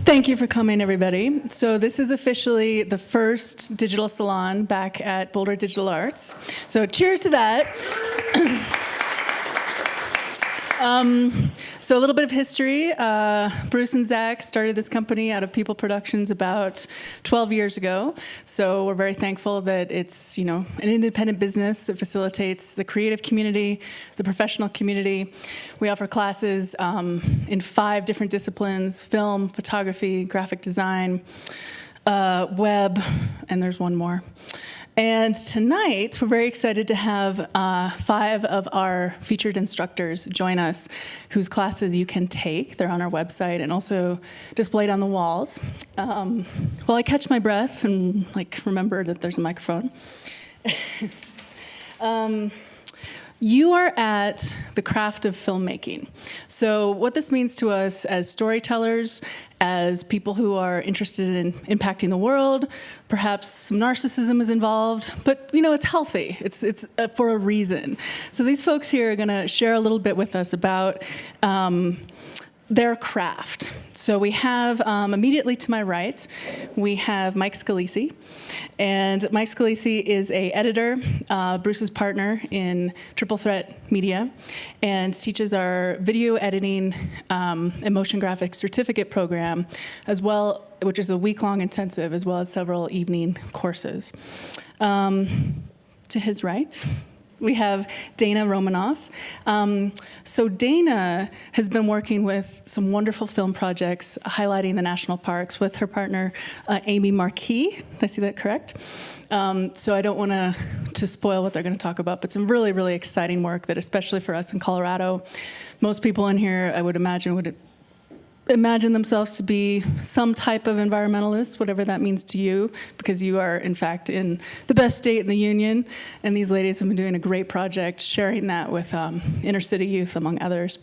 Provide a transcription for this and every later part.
Thank you for coming, everybody. So this is officially the first digital salon back at Boulder Digital Arts. So cheers to that. So a little bit of history. Bruce and Zach started this company out of People Productions about 12 years ago. So we're very thankful that it's, an independent business that facilitates the creative community, the professional community. We offer classes in 5 different disciplines: film, photography, graphic design, web, and there's one more. And tonight, we're very excited to have 5 of our featured instructors join us, whose classes you can take. They're on our website and also displayed on the walls. While I catch my breath and remember that there's a microphone. You are at the craft of filmmaking. So what this means to us as storytellers, as people who are interested in impacting the world, perhaps some narcissism is involved, but it's healthy. It's for a reason. So these folks here are gonna share a little bit with us about their craft. So we have, immediately to my right, we have Mike Scalisi. And Mike Scalisi is an editor, Bruce's partner in Triple Threat Media, and teaches our video editing and motion graphics certificate program, which is a week-long intensive, as well as several evening courses. To his right, we have Dana Romanoff. So Dana has been working with some wonderful film projects highlighting the national parks with her partner, Amy Marquis. Did I see that correct? So I don't want to spoil what they're going to talk about, but some really, really exciting work that, especially for us in Colorado, most people in here, I would imagine, would imagine themselves to be some type of environmentalist, whatever that means to you, because you are, in fact, in the best state in the union, and these ladies have been doing a great project sharing that with inner city youth, among others.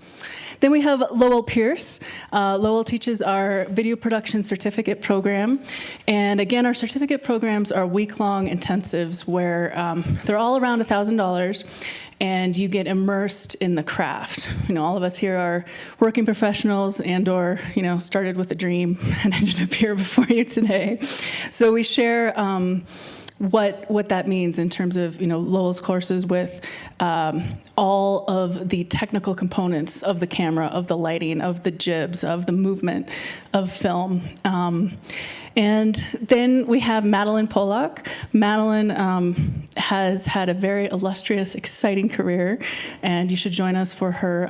Then we have Lowel Pierce. Lowell teaches our video production certificate program, and again, our certificate programs are week-long intensives where they're all around $1,000, and you get immersed in the craft. All of us here are working professionals and/or, started with a dream and ended up here before you today. So we share what that means in terms of, Lowell's courses with all of the technical components of the camera, of the lighting, of the jibs, of the movement of film. And then we have Madeline Polak. Madeline has had a very illustrious, exciting career, and you should join us for her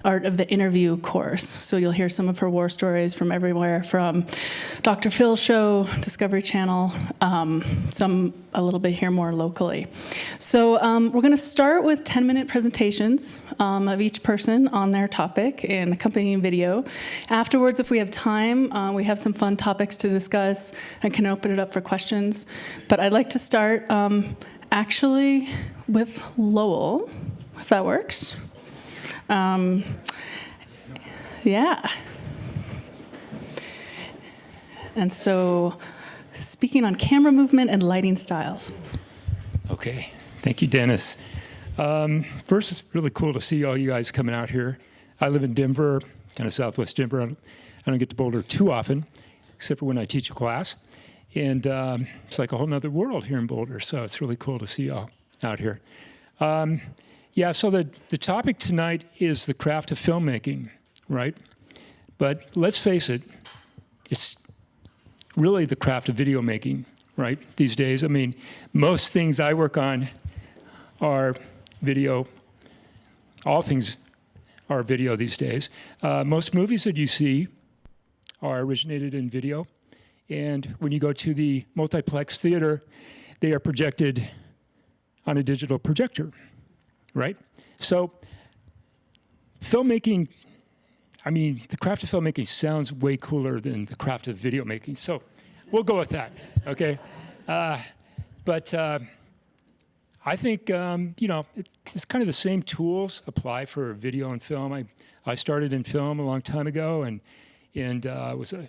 Art of the Interview course. So you'll hear some of her war stories from everywhere, from Dr. Phil's show, Discovery Channel, some a little bit here more locally. So we're going to start with 10-minute presentations of each person on their topic and accompanying video. Afterwards, if we have time, we have some fun topics to discuss and can open it up for questions. But I'd like to start actually with Lowell, if that works. Yeah. And so, speaking on camera movement and lighting styles. Okay, thank you, Dennis. First, it's really cool to see all you guys coming out here. I live in Denver, kind of southwest Denver. I don't get to Boulder too often, except for when I teach a class. And it's like a whole nother world here in Boulder, so it's really cool to see you all out here. Yeah, so the topic tonight is the craft of filmmaking, right? But let's face it, it's really the craft of video making, right, these days. I mean, most things I work on are video. All things are video these days. Most movies that you see are originated in video. And when you go to the multiplex theater, they are projected on a digital projector, right? So filmmaking, I mean, the craft of filmmaking sounds way cooler than the craft of video making. So we'll go with that, okay? But I think, it's kind of the same tools apply for video and film. I started in film a long time ago and was a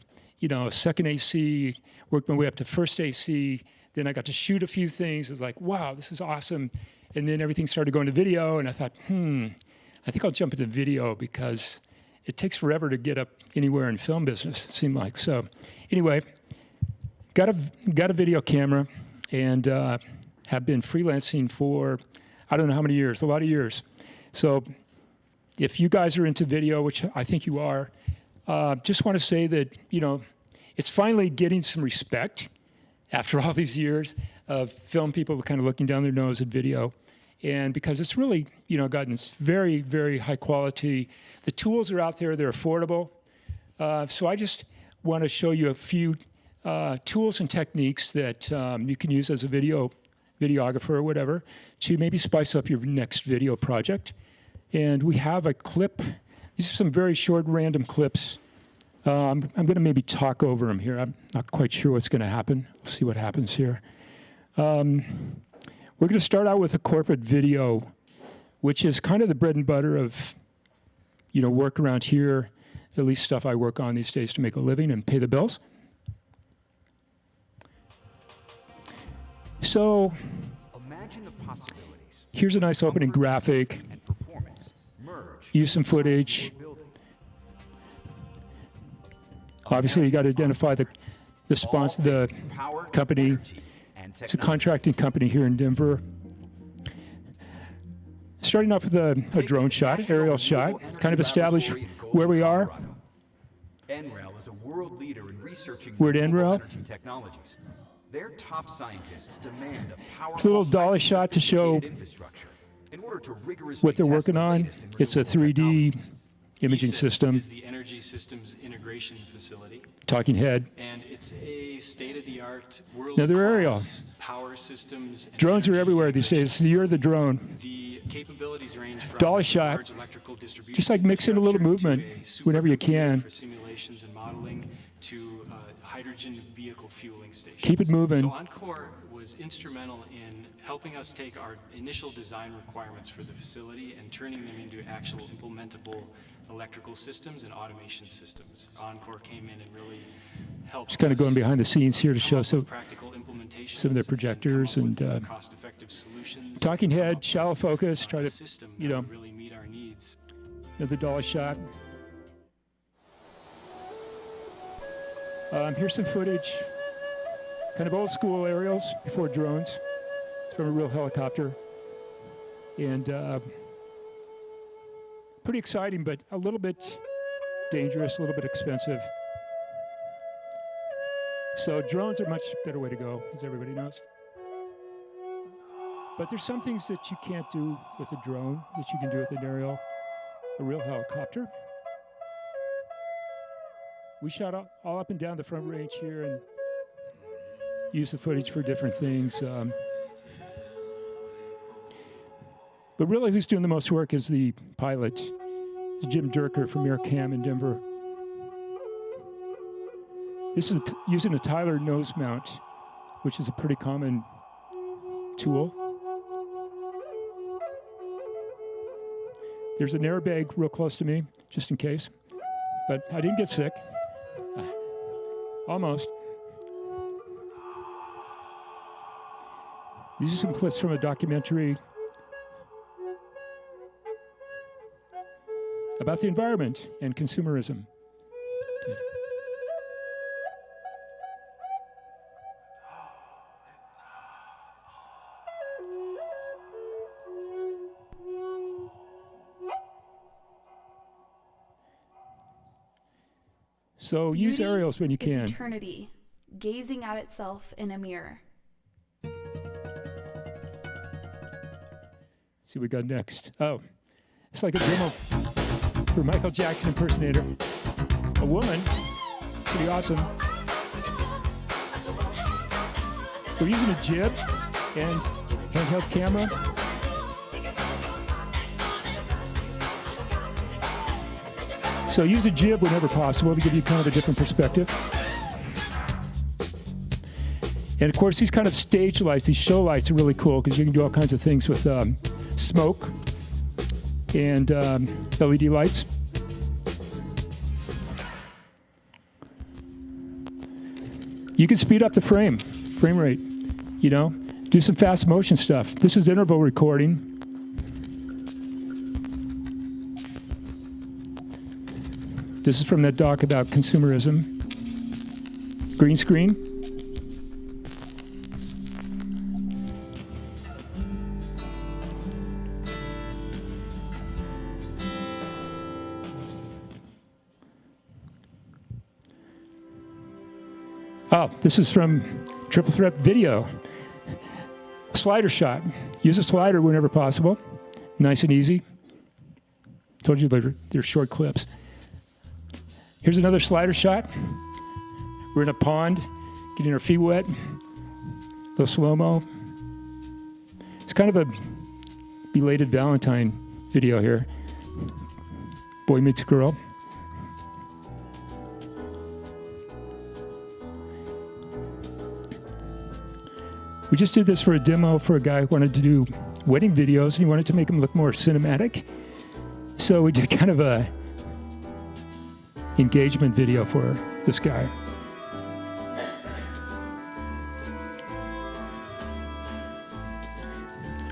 second AC, worked my way up to first AC. Then I got to shoot a few things. It was like, wow, this is awesome. And then everything started going to video, and I thought, I think I'll jump into video because it takes forever to get up anywhere in film business, it seemed like. So anyway, got a video camera and have been freelancing for, I don't know how many years, a lot of years. So if you guys are into video, which I think you are, just want to say that, it's finally getting some respect after all these years of film people kind of looking down their nose at video. And because it's really, gotten very, very high quality. The tools are out there, they're affordable. So I just want to show you a few tools and techniques that you can use as a videographer or whatever to maybe spice up your next video project. And we have a clip. These are some very short random clips. I'm going to maybe talk over them here. I'm not quite sure what's going to happen. We'll see what happens here. We're going to start out with a corporate video, which is kind of the bread and butter of, work around here, at least stuff I work on these days to make a living and pay the bills. So imagine the possibilities. Here's a nice opening graphic. And performance merge. Use some footage. Obviously, you got to identify the sponsor, the company. It's a contracting company here in Denver. Starting off with a drone shot, aerial shot, kind of establish where we are. NREL is a world leader in researching We're at renewable NREL. energy technologies. Their top scientists demand a powerful, It's a little dolly shot to show infrastructure in order to rigorously what they're test working the on. latest in It's a renewable 3D technologies. imaging system, is the Energy Systems Integration Facility, talking head. and it's a state-of-the-art, Another aerial. world-class power systems. And Drones are energy everywhere these days. innovations. You're the drone. The capabilities range from Dolly shot. large electrical distribution Just like mix in a little infrastructure movement to a whenever you supercomputer can. for simulations and modeling to hydrogen vehicle fueling stations. Keep it moving. So Encore was instrumental in helping us take our initial design requirements for the facility and turning them into actual implementable electrical systems and automation systems. Encore came in and really helped. Just kind of going behind the scenes here to show some some practical implementations, some of their projectors and come up and, with cost-effective solutions. talking and come head, up shallow with, focus, try a to, system you that know, would really meet our needs. another dolly shot. Here's some footage, kind of old school aerials before drones. It's from a real helicopter. And pretty exciting, but a little bit dangerous, a little bit expensive. So drones are a much better way to go, as everybody knows. But there's some things that you can't do with a drone that you can do with an aerial, a real helicopter. We shot all up and down the front range here and used the footage for different things. But really, who's doing the most work is the pilot. It's Jim Durker from AirCam in Denver. This is using a Tyler nose mount, which is a pretty common tool. There's an airbag real close to me, just in case. But I didn't get sick. Almost. These are some clips from a documentary about the environment and consumerism. So use Beauty aerials when you is can. eternity, gazing at itself in a mirror. See what we got next. Oh, it's like a demo for Michael Jackson impersonator. A woman, pretty awesome. We're using a jib and handheld camera. So use a jib whenever possible to give you kind of a different perspective. And of course, these kind of stage lights, these show lights are really cool because you can do all kinds of things with smoke and LED lights. You can speed up the frame rate, you know, do some fast motion stuff. This is interval recording. This is from that doc about consumerism. Green screen. Oh, this is from Triple Threat Video. Slider shot. Use a slider whenever possible. Nice and easy. Told you they're short clips. Here's another slider shot. We're in a pond, getting our feet wet. A little slow-mo. It's kind of a belated Valentine video here. Boy meets girl. We just did this for a demo for a guy who wanted to do wedding videos, and he wanted to make them look more cinematic. So we did kind of a engagement video for this guy.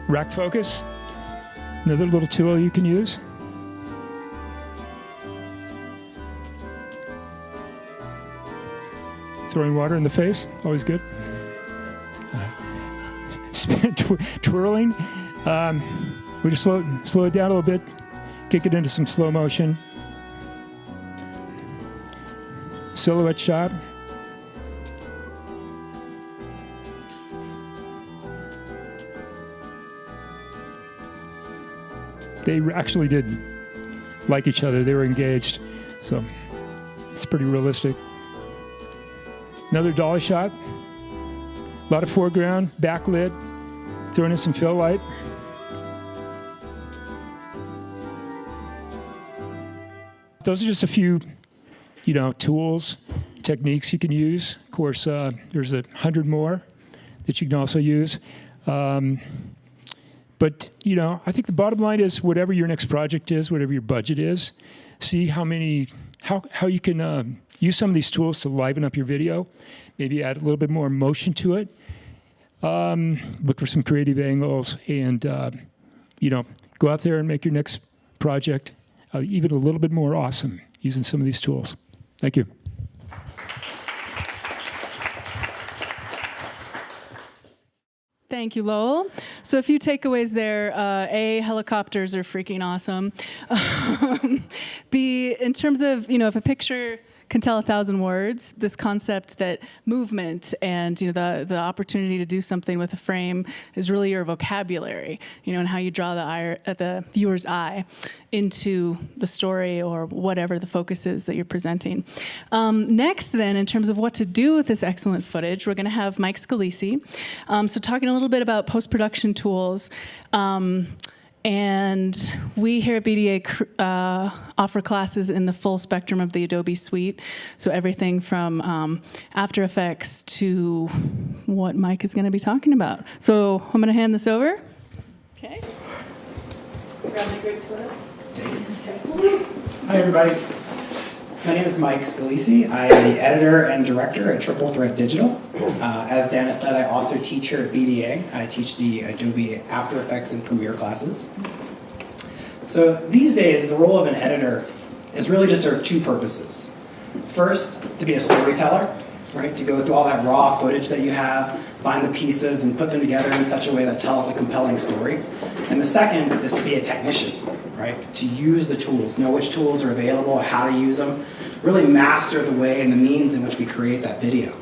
Rack focus, another little tool you can use. Throwing water in the face, always good. Twirling. We just slow it down a little bit, kick it into some slow motion. Silhouette shot. They actually did like each other. They were engaged, so it's pretty realistic. Another dolly shot. A lot of foreground, backlit, throwing in some fill light. Those are just a few, tools, techniques you can use. Of course, there's 100 more that you can also use. But, I think the bottom line is whatever your next project is, whatever your budget is, see how you can use some of these tools to liven up your video, maybe add a little bit more motion to it. Look for some creative angles and, go out there and make your next project even a little bit more awesome using some of these tools. Thank you. Thank you, Lowell. So a few takeaways there. A, helicopters are freaking awesome. B, in terms of, if a picture can tell 1,000 words, this concept that movement and the opportunity to do something with a frame is really your vocabulary, and how you draw the viewer's eye into the story or whatever the focus is that you're presenting. Next, then, in terms of what to do with this excellent footage, we're going to have Mike Scalisi. So talking a little bit about post-production tools. And we here at BDA offer classes in the full spectrum of the Adobe suite. So everything from After Effects to what Mike is going to be talking about. So I'm going to hand this over. Okay. Grab my grape soda. Okay. Hi, everybody. My name is Mike Scalisi. I am the editor and director at Triple Threat Digital. As Dennis said, I also teach here at BDA. I teach the Adobe After Effects and Premiere classes. So these days, the role of an editor is really to serve two purposes. First, to be a storyteller, right? To go through all that raw footage that you have, find the pieces and put them together in such a way that tells a compelling story. And the second is to be a technician, right? To use the tools, know which tools are available, how to use them, really master the way and the means in which we create that video.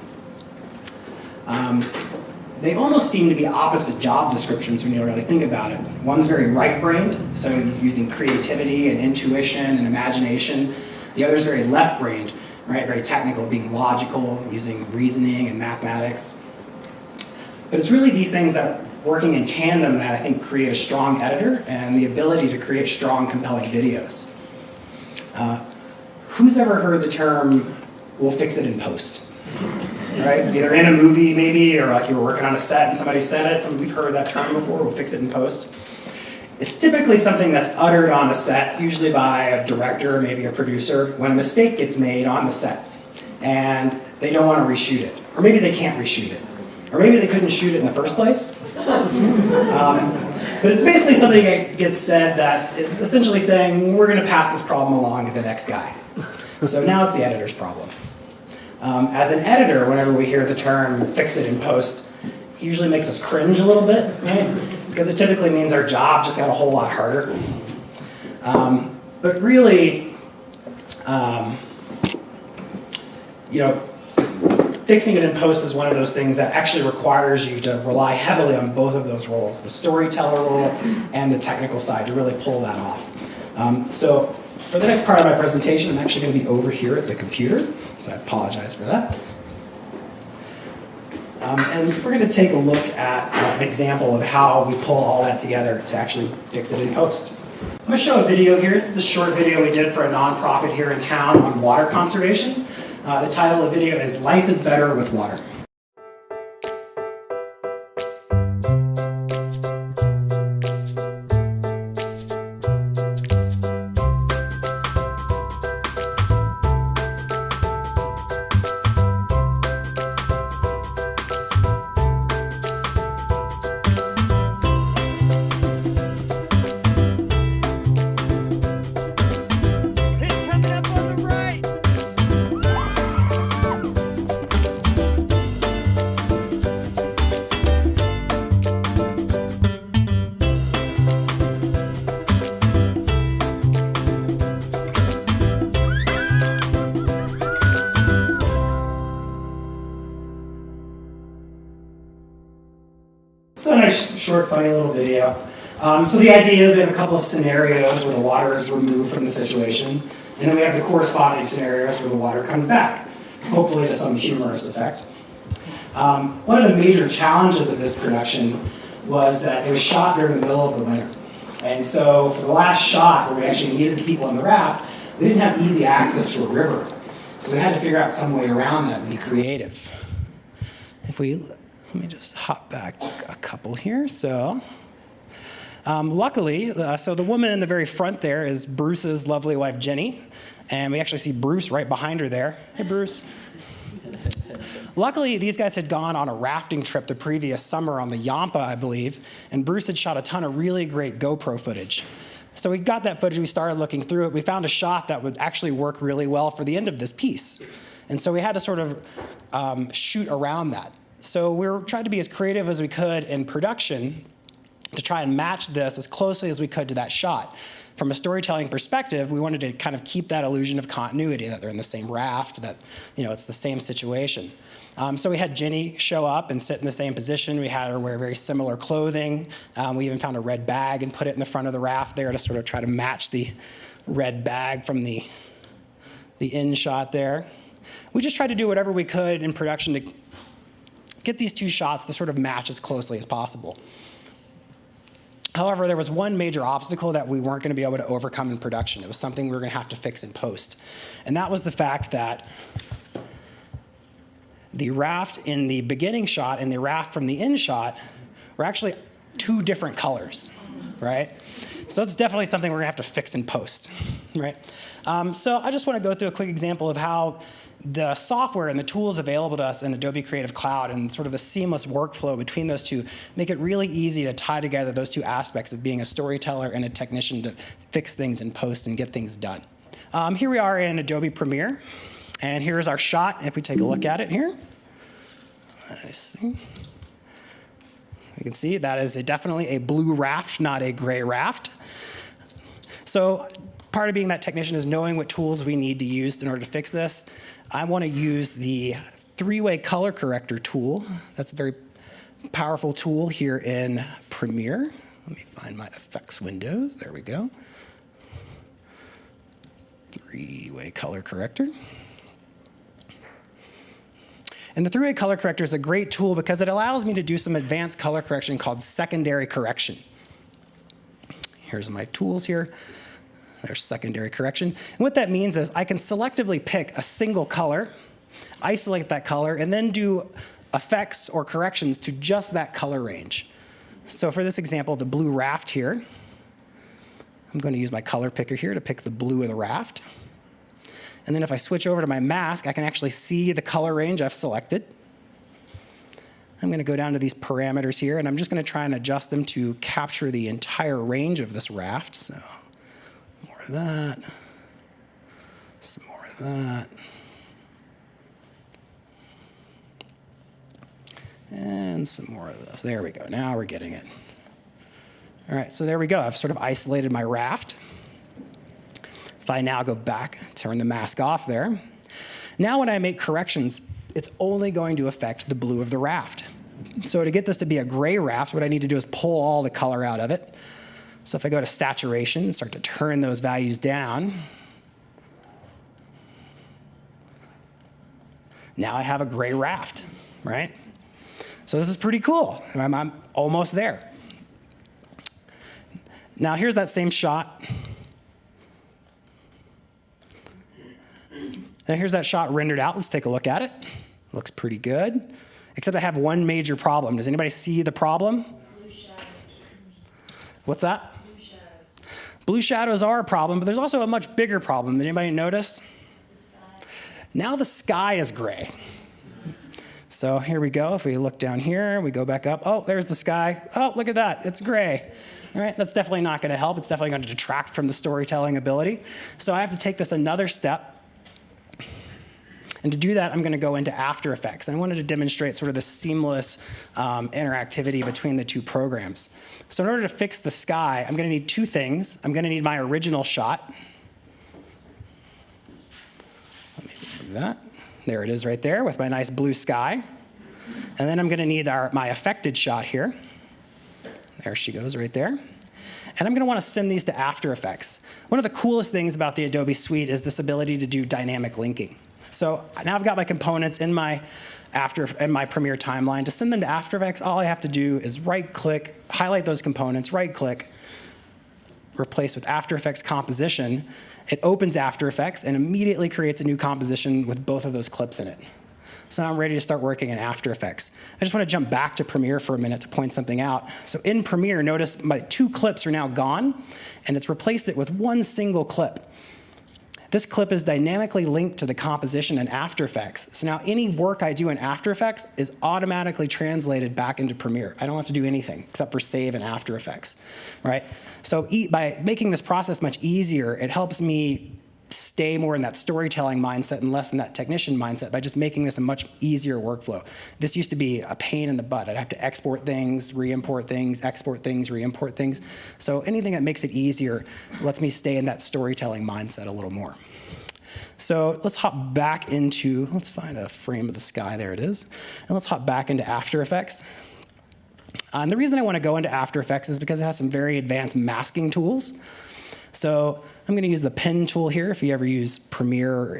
They almost seem to be opposite job descriptions when you really think about it. One's very right-brained, so using creativity and intuition and imagination. The other's very left-brained, right? Very technical, being logical, using reasoning and mathematics. But it's really these things that working in tandem that I think create a strong editor and the ability to create strong, compelling videos. Who's ever heard the term, we'll fix it in post? Right? Either in a movie maybe, or like you were working on a set and somebody said it, we've heard that term before, we'll fix it in post. It's typically something that's uttered on a set, usually by a director, maybe a producer, when a mistake gets made on the set and they don't want to reshoot it. Or maybe they can't reshoot it. Or maybe they couldn't shoot it in the first place. But it's basically something that gets said that is essentially saying, we're going to pass this problem along to the next guy. So now it's the editor's problem. As an editor, whenever we hear the term fix it in post, it usually makes us cringe a little bit, right? Because it typically means our job just got a whole lot harder. But really, fixing it in post is one of those things that actually requires you to rely heavily on both of those roles, the storyteller role and the technical side, to really pull that off. So for the next part of my presentation, I'm actually going to be over here at the computer, so I apologize for that. And we're going to take a look at an example of how we pull all that together to actually fix it in post. I'm going to show a video here. This is the short video we did for a nonprofit here in town on water conservation. The title of the video is Life is Better with Water. So a nice, short, funny little video. So the idea is we have a couple of scenarios where the water is removed from the situation, and then we have the corresponding scenarios where the water comes back, hopefully to some humorous effect. One of the major challenges of this production was that it was shot during the middle of the winter. And so for the last shot, where we actually needed the people on the raft, we didn't have easy access to a river. So we had to figure out some way around that and be creative. Let me just hop back a couple here. So, luckily, so the woman in the very front there is Bruce's lovely wife, Jenny. And we actually see Bruce right behind her there. Hey, Bruce. Luckily, these guys had gone on a rafting trip the previous summer on the Yampa, I believe, and Bruce had shot a ton of really great GoPro footage. So we got that footage, we started looking through it, we found a shot that would actually work really well for the end of this piece. And so we had to sort of shoot around that. So we were trying to be as creative as we could in production to try and match this as closely as we could to that shot. From a storytelling perspective, we wanted to kind of keep that illusion of continuity, that they're in the same raft, that it's the same situation. So we had Jenny show up and sit in the same position. We had her wear very similar clothing. We even found a red bag and put it in the front of the raft there to sort of try to match the red bag from the in shot there. We just tried to do whatever we could in production to get these two shots to sort of match as closely as possible. However, there was one major obstacle that we weren't going to be able to overcome in production. It was something we were going to have to fix in post. And that was the fact that the raft in the beginning shot and the raft from the end shot were actually two different colors, right? So it's definitely something we're going to have to fix in post, right? So I just want to go through a quick example of how the software and the tools available to us in Adobe Creative Cloud and sort of the seamless workflow between those two make it really easy to tie together those two aspects of being a storyteller and a technician to fix things in post and get things done. Here we are in Adobe Premiere, and here's our shot. If we take a look at it here, let's see. You can see that is definitely a blue raft, not a gray raft. So part of being that technician is knowing what tools we need to use in order to fix this. I want to use the three-way color corrector tool. That's a very powerful tool here in Premiere. Let me find my effects window. There we go. Three-way color corrector. And the three-way color corrector is a great tool because it allows me to do some advanced color correction called secondary correction. Here's my tools here. There's secondary correction. And what that means is I can selectively pick a single color, isolate that color, and then do effects or corrections to just that color range. So for this example, the blue raft here, I'm going to use my color picker here to pick the blue of the raft. And then if I switch over to my mask, I can actually see the color range I've selected. I'm going to go down to these parameters here, and I'm just going to try and adjust them to capture the entire range of this raft. So more of that, some more of that. And some more of this. There we go. Now we're getting it. All right, so there we go. I've sort of isolated my raft. If I now go back, turn the mask off there. Now when I make corrections, it's only going to affect the blue of the raft. So to get this to be a gray raft, what I need to do is pull all the color out of it. So if I go to saturation and start to turn those values down, now I have a gray raft, right? So this is pretty cool. I'm almost there. Now here's that same shot. Now here's that shot rendered out. Let's take a look at it. Looks pretty good, except I have one major problem. Does anybody see the problem? Blue shadows. What's that? Blue shadows. Blue shadows are a problem, but there's also a much bigger problem. Did anybody notice? The sky. Now the sky is gray. So here we go. If we look down here, we go back up. Oh, there's the sky. Oh, look at that. It's gray. All right, that's definitely not going to help. It's definitely going to detract from the storytelling ability. So I have to take this another step. And to do that, I'm going to go into After Effects. And I wanted to demonstrate sort of the seamless interactivity between the two programs. So in order to fix the sky, I'm going to need two things. I'm going to need my original shot. Let me move that. There it is right there with my nice blue sky. And then I'm going to need my affected shot here. There she goes right there. And I'm going to want to send these to After Effects. One of the coolest things about the Adobe Suite is this ability to do dynamic linking. So now I've got my components in my Premiere timeline. To send them to After Effects, all I have to do is right-click, highlight those components, right-click, replace with After Effects composition. It opens After Effects and immediately creates a new composition with both of those clips in it. So now I'm ready to start working in After Effects. I just want to jump back to Premiere for a minute to point something out. So in Premiere, notice my two clips are now gone, and it's replaced it with one single clip. This clip is dynamically linked to the composition in After Effects. So now any work I do in After Effects is automatically translated back into Premiere. I don't have to do anything except for save in After Effects, right? So by making this process much easier, it helps me stay more in that storytelling mindset and less in that technician mindset by just making this a much easier workflow. This used to be a pain in the butt. I'd have to export things, re-import things, export things, re-import things. So anything that makes it easier lets me stay in that storytelling mindset a little more. So let's hop back into, let's find a frame of the sky, there it is. And let's hop back into After Effects. And the reason I want to go into After Effects is because it has some very advanced masking tools. So I'm going to use the pen tool here. If you ever use Premiere,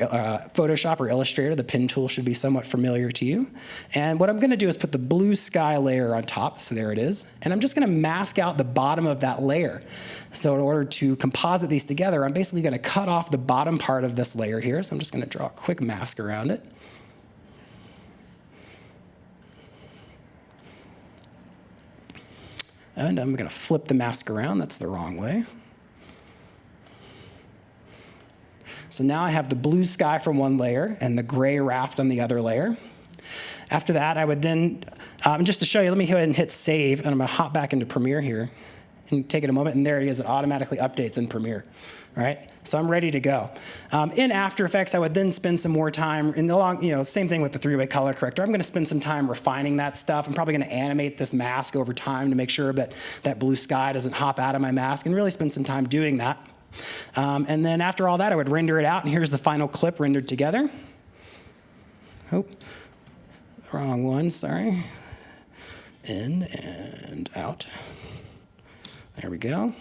Photoshop, or Illustrator, the pen tool should be somewhat familiar to you. And what I'm going to do is put the blue sky layer on top. So there it is. And I'm just going to mask out the bottom of that layer. So in order to composite these together, I'm basically going to cut off the bottom part of this layer here. So I'm just going to draw a quick mask around it. And I'm going to flip the mask around. That's the wrong way. So now I have the blue sky from one layer and the gray raft on the other layer. After that, I would then, just to show you, let me go ahead and hit save, and I'm going to hop back into Premiere here and take it a moment, and there it is. It automatically updates in Premiere, right? So I'm ready to go. In After Effects, I would then spend some more time, in the long, same thing with the three-way color corrector. I'm going to spend some time refining that stuff. I'm probably going to animate this mask over time to make sure that that blue sky doesn't hop out of my mask, and really spend some time doing that. And then after all that, I would render it out, and here's the final clip rendered together. Oh, wrong one, sorry. In and out. There we go.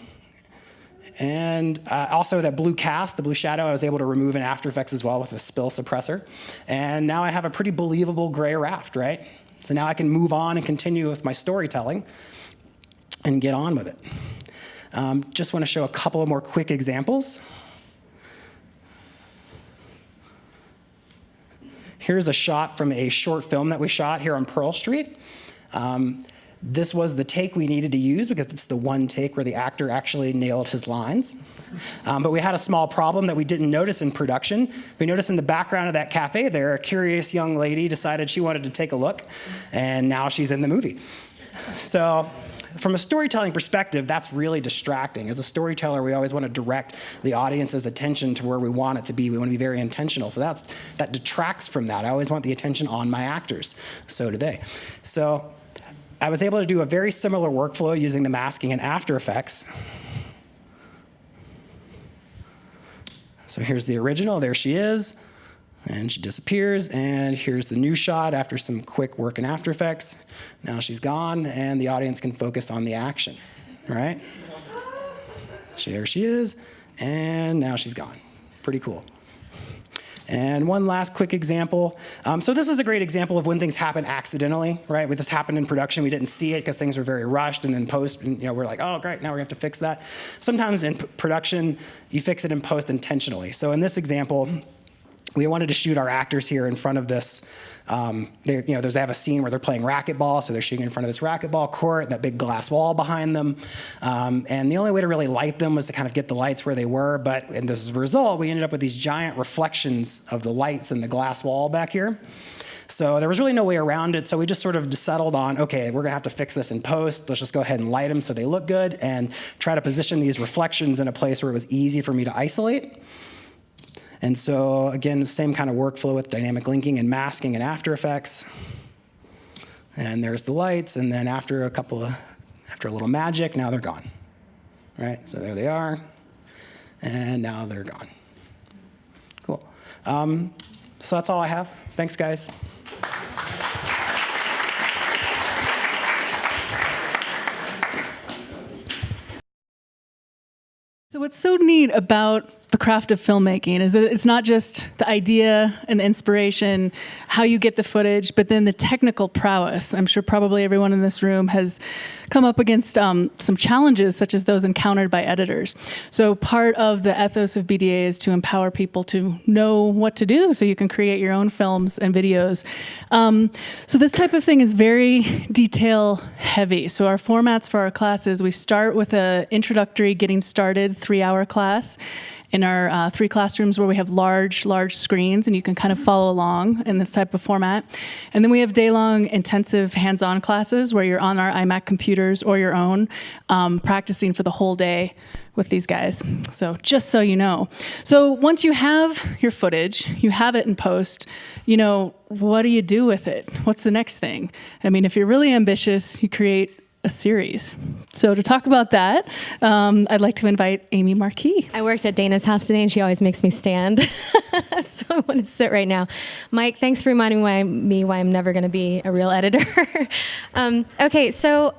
And also that blue cast, the blue shadow, I was able to remove in After Effects as well with a spill suppressor. And now I have a pretty believable gray raft, right? So now I can move on and continue with my storytelling and get on with it. Just want to show a couple of more quick examples. Here's a shot from a short film that we shot here on Pearl Street. This was the take we needed to use because it's the one take where the actor actually nailed his lines. But we had a small problem that we didn't notice in production. We noticed in the background of that cafe there, a curious young lady decided she wanted to take a look, and now she's in the movie. So from a storytelling perspective, that's really distracting. As a storyteller, we always want to direct the audience's attention to where we want it to be. We want to be very intentional. So that detracts from that. I always want the attention on my actors. So do they. So I was able to do a very similar workflow using the masking in After Effects. So here's the original. There she is. And she disappears, and here's the new shot after some quick work in After Effects. Now she's gone, and the audience can focus on the action, right? There she is, and now she's gone. Pretty cool. And one last quick example. So this is a great example of when things happen accidentally, right? When this happened in production, we didn't see it because things were very rushed, and in post, we're like, oh, great, now we have to fix that. Sometimes in production, you fix it in post intentionally. So in this example, we wanted to shoot our actors here in front of this. They have a scene where they're playing racquetball, so they're shooting in front of this racquetball court, that big glass wall behind them. And the only way to really light them was to kind of get the lights where they were. But as a result, we ended up with these giant reflections of the lights in the glass wall back here. So there was really no way around it. So we just sort of settled on, okay, we're gonna have to fix this in post. Let's just go ahead and light them so they look good and try to position these reflections in a place where it was easy for me to isolate. And so, again, same kind of workflow with dynamic linking and masking and After Effects. And there's the lights, and then after a little magic, now they're gone, right? So there they are, and now they're gone. Cool. So that's all I have. Thanks, guys. So what's so neat about the craft of filmmaking is that it's not just the idea and the inspiration, how you get the footage, but then the technical prowess. I'm sure probably everyone in this room has come up against some challenges such as those encountered by editors. So part of the ethos of BDA is to empower people to know what to do so you can create your own films and videos. So this type of thing is very detail heavy. So our formats for our classes, we start with an introductory getting started 3-hour class in our 3 classrooms where we have large screens and you can kind of follow along in this type of format. And then we have day-long intensive hands-on classes where you're on our iMac computers or your own, practicing for the whole day with these guys. So just so you know. So once you have your footage, you have it in post, what do you do with it? What's the next thing? I mean, if you're really ambitious, you create a series. So to talk about that, I'd like to invite Amy Marquis. I worked at Dana's house today, and she always makes me stand. So I want to sit right now. Mike, thanks for reminding me why I'm never going to be a real editor. Okay, so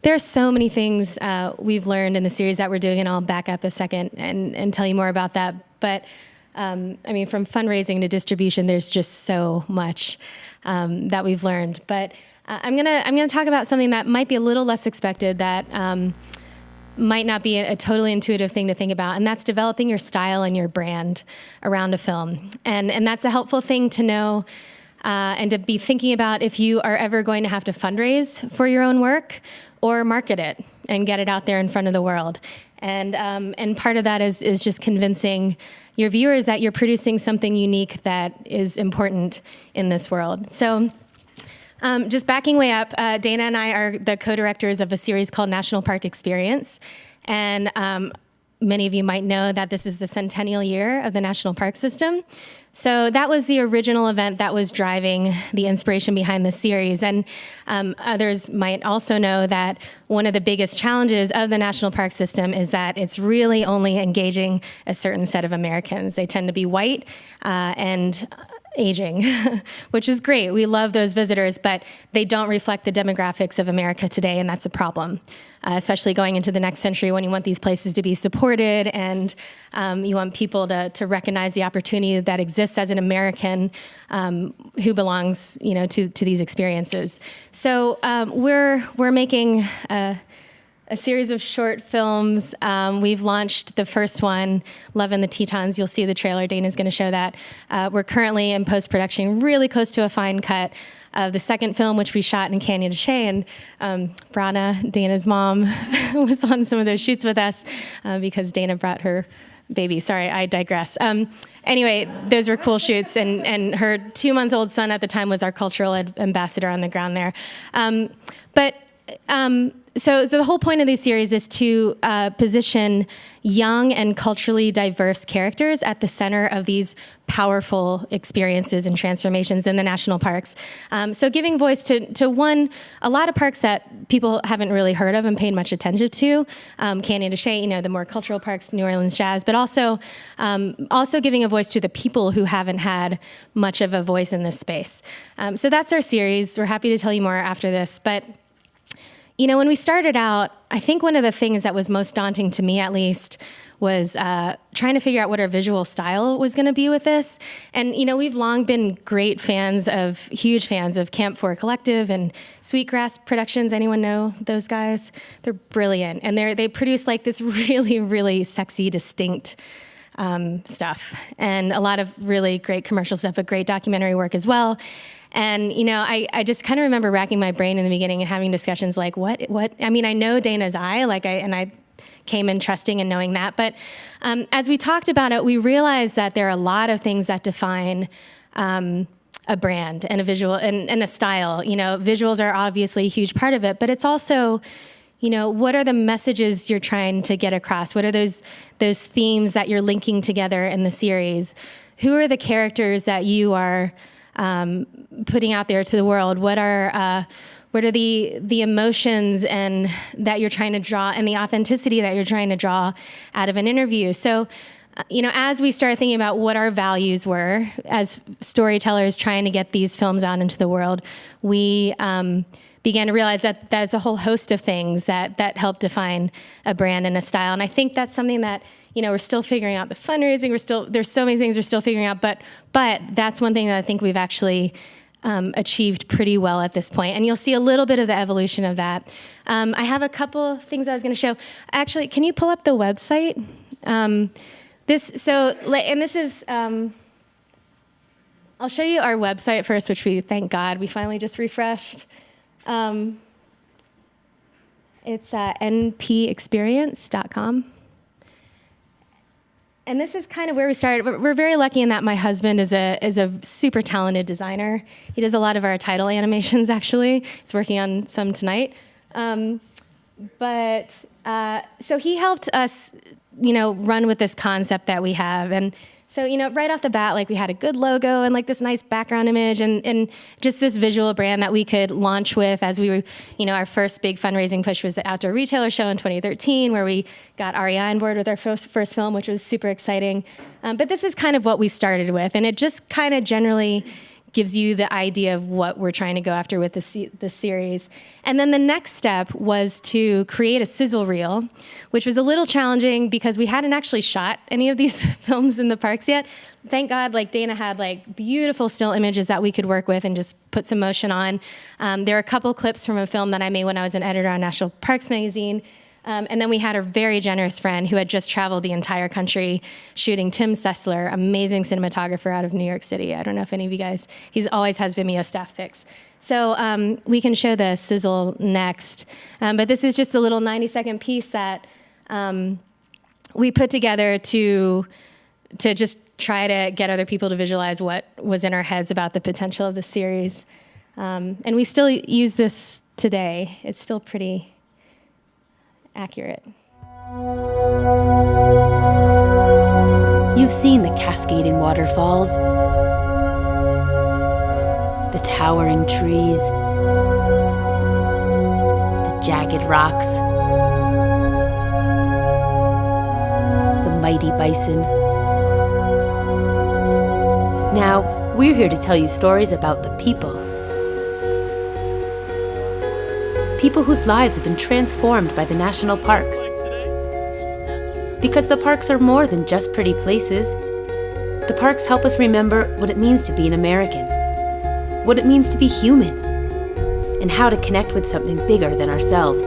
there are so many things we've learned in the series that we're doing, and I'll back up a second and tell you more about that. But from fundraising to distribution, there's just so much that we've learned. But I'm gonna talk about something that might be a little less expected, that might not be a totally intuitive thing to think about, and that's developing your style and your brand around a film. And that's a helpful thing to know and to be thinking about if you are ever going to have to fundraise for your own work or market it and get it out there in front of the world. And part of that is just convincing your viewers that you're producing something unique that is important in this world. So. Just backing way up, Dana and I are the co-directors of a series called National Park Experience. And many of you might know that this is the centennial year of the National Park System. So that was the original event that was driving the inspiration behind the series. And others might also know that one of the biggest challenges of the National Park System is that it's really only engaging a certain set of Americans. They tend to be white and aging, which is great. We love those visitors, but they don't reflect the demographics of America today, and that's a problem, especially going into the next century when you want these places to be supported and you want people to recognize the opportunity that exists as an American who belongs, to these experiences. So we're making a series of short films. We've launched the first one, Love in the Tetons. You'll see the trailer. Dana's going to show that. We're currently in post-production, really close to a fine cut of the second film, which we shot in Canyon de Chelly. And Brana, Dana's mom, was on some of those shoots with us because Dana brought her baby. Sorry, I digress. Anyway, those were cool shoots. And her 2-month-old son at the time was our cultural ambassador on the ground there. But So the whole point of these series is to position young and culturally diverse characters at the center of these powerful experiences and transformations in the national parks. So giving voice to a lot of parks that people haven't really heard of and paid much attention to, Canyon de Chelly, the more cultural parks, New Orleans Jazz, but also giving a voice to the people who haven't had much of a voice in this space. So that's our series. We're happy to tell you more after this, but when we started out, I think one of the things that was most daunting to me, at least, was trying to figure out what our visual style was going to be with this. And, we've long been huge fans of Camp 4 Collective and Sweetgrass Productions. Anyone know those guys? They're brilliant. And they produce like this really, really sexy, distinct stuff. And a lot of really great commercial stuff, but great documentary work as well. And, I just kind of remember racking my brain in the beginning and having discussions like, what, I mean, I know Dana's eye, I came in trusting and knowing that. But as we talked about it, we realized that there are a lot of things that define a brand and a visual and a style. Visuals are obviously a huge part of it, but it's also, what are the messages you're trying to get across? What are those themes that you're linking together in the series? Who are the characters that you are putting out there to the world? What are the emotions and that you're trying to draw, and the authenticity that you're trying to draw out of an interview? So, as we started thinking about what our values were as storytellers trying to get these films out into the world, we began to realize that there's a whole host of things that help define a brand and a style. And I think that's something that we're still figuring out. The fundraising, there's so many things we're still figuring out, but that's one thing that I think we've actually achieved pretty well at this point. And you'll see a little bit of the evolution of that. I have a couple of things I was going to show. Actually, can you pull up the website? I'll show you our website first, which thank God, we finally just refreshed. It's npexperience.com. And this is kind of where we started. We're very lucky in that my husband is a super talented designer. He does a lot of our title animations, actually. He's working on some tonight. So he helped us, run with this concept that we have. And so, right off the bat, we had a good logo and this nice background image and just this visual brand that we could launch with as we were, our first big fundraising push was the Outdoor Retailer Show in 2013, where we got REI on board with our first film, which was super exciting. But this is kind of what we started with, and it just kind of generally gives you the idea of what we're trying to go after with the series. And then the next step was to create a sizzle reel, which was a little challenging because we hadn't actually shot any of these films in the parks yet. Thank God, Dana had beautiful still images that we could work with and just put some motion on. There are a couple clips from a film that I made when I was an editor on National Parks Magazine. And then we had a very generous friend who had just traveled the entire country shooting, Tim Sessler, amazing cinematographer out of New York City. I don't know if any of you guys, he always has Vimeo staff pics. So we can show the sizzle next. But this is just a little 90-second piece that we put together to just try to get other people to visualize what was in our heads about the potential of the series. And we still use this today. It's still pretty accurate. You've seen the cascading waterfalls, the towering trees, the jagged rocks, the mighty bison. Now, we're here to tell you stories about the people. People whose lives have been transformed by the national parks. Because the parks are more than just pretty places. The parks help us remember what it means to be an American, what it means to be human, and how to connect with something bigger than ourselves.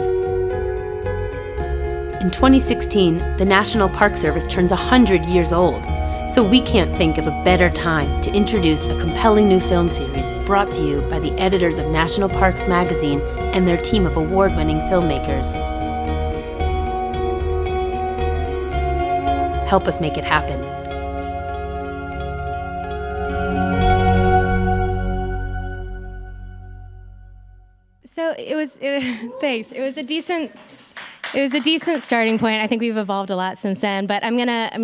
In 2016, the National Park Service turns 100 years old, so we can't think of a better time to introduce a compelling new film series brought to you by the editors of National Parks Magazine and their team of award-winning filmmakers. Help us make it happen. So thanks. It was a decent starting point. I think we've evolved a lot since then, but I'm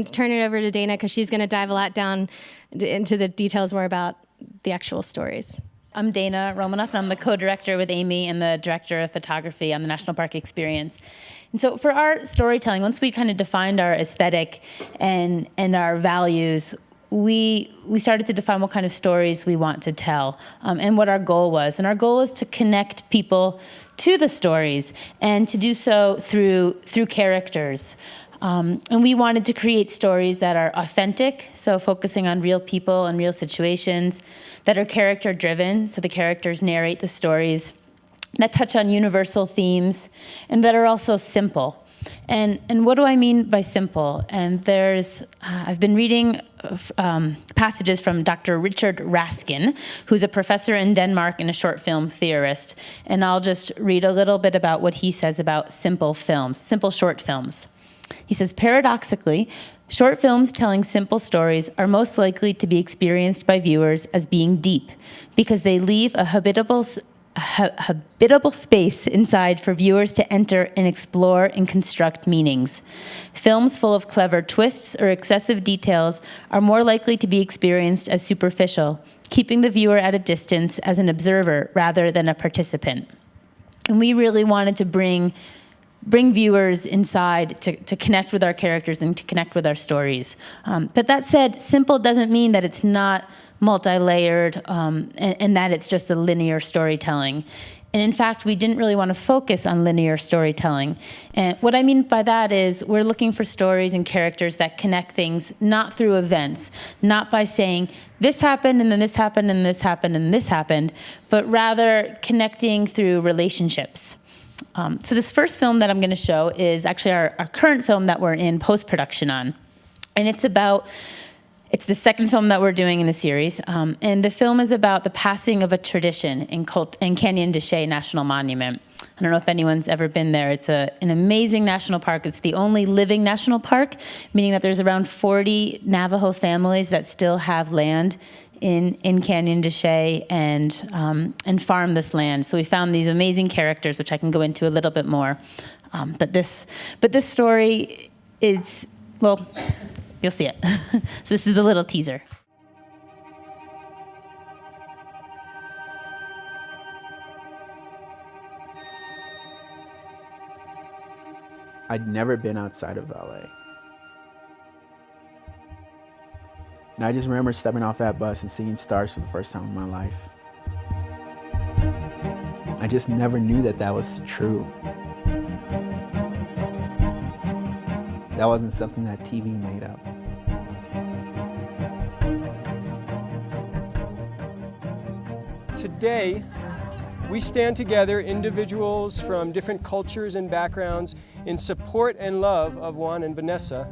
turning it over to Dana because she's gonna dive a lot down into the details more about the actual stories. I'm Dana Romanoff, and I'm the co-director with Amy and the director of photography on the National Park Experience. And so for our storytelling, once we kind of defined our aesthetic and our values, we started to define what kind of stories we want to tell, and what our goal was. And our goal is to connect people to the stories and to do so through characters. And we wanted to create stories that are authentic, so focusing on real people and real situations, that are character-driven, so the characters narrate the stories, that touch on universal themes, and that are also simple. And what do I mean by simple? And I've been reading passages from Dr. Richard Raskin, who's a professor in Denmark and a short film theorist. And I'll just read a little bit about what he says about simple short films. He says, paradoxically, short films telling simple stories are most likely to be experienced by viewers as being deep, because they leave a habitable space inside for viewers to enter and explore and construct meanings. Films full of clever twists or excessive details are more likely to be experienced as superficial, keeping the viewer at a distance as an observer rather than a participant. And we really wanted to bring viewers inside to connect with our characters and to connect with our stories. But that said, simple doesn't mean that it's not multi-layered and that it's just a linear storytelling. And in fact, we didn't really want to focus on linear storytelling. And what I mean by that is we're looking for stories and characters that connect things not through events, not by saying this happened and then this happened and this happened and this happened, but rather connecting through relationships. So this first film that I'm going to show is actually our current film that we're in post-production on. And it's the second film that we're doing in the series. And the film is about the passing of a tradition in Canyon de Chelly National Monument. I don't know if anyone's ever been there. It's an amazing national park. It's the only living national park, meaning that there's around 40 Navajo families that still have land in Canyon de Chelly and farm this land. So we found these amazing characters, which I can go into a little bit more. But this story is, well, you'll see it. So this is the little teaser. I'd never been outside of LA. And I just remember stepping off that bus and seeing stars for the first time in my life. I just never knew that was true. That wasn't something that TV made up. Today, we stand together, individuals from different cultures and backgrounds, in support and love of Juan and Vanessa.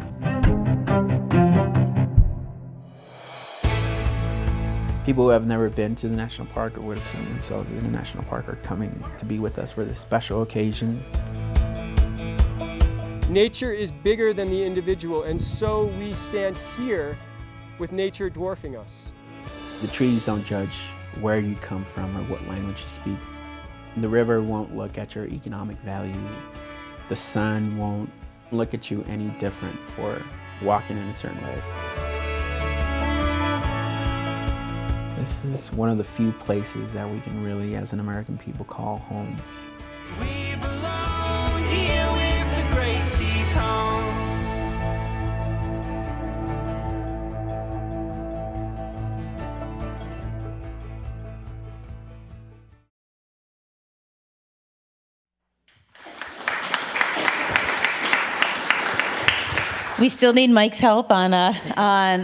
People who have never been to the national park or would have seen themselves in the national park are coming to be with us for this special occasion. Nature is bigger than the individual, and so we stand here with nature dwarfing us. The trees don't judge where you come from or what language you speak. The river won't look at your economic value. The sun won't look at you any different for walking in a certain way. This is one of the few places that we can really, as an American people, call home. We belong here with the great Tetons. We still need Mike's help on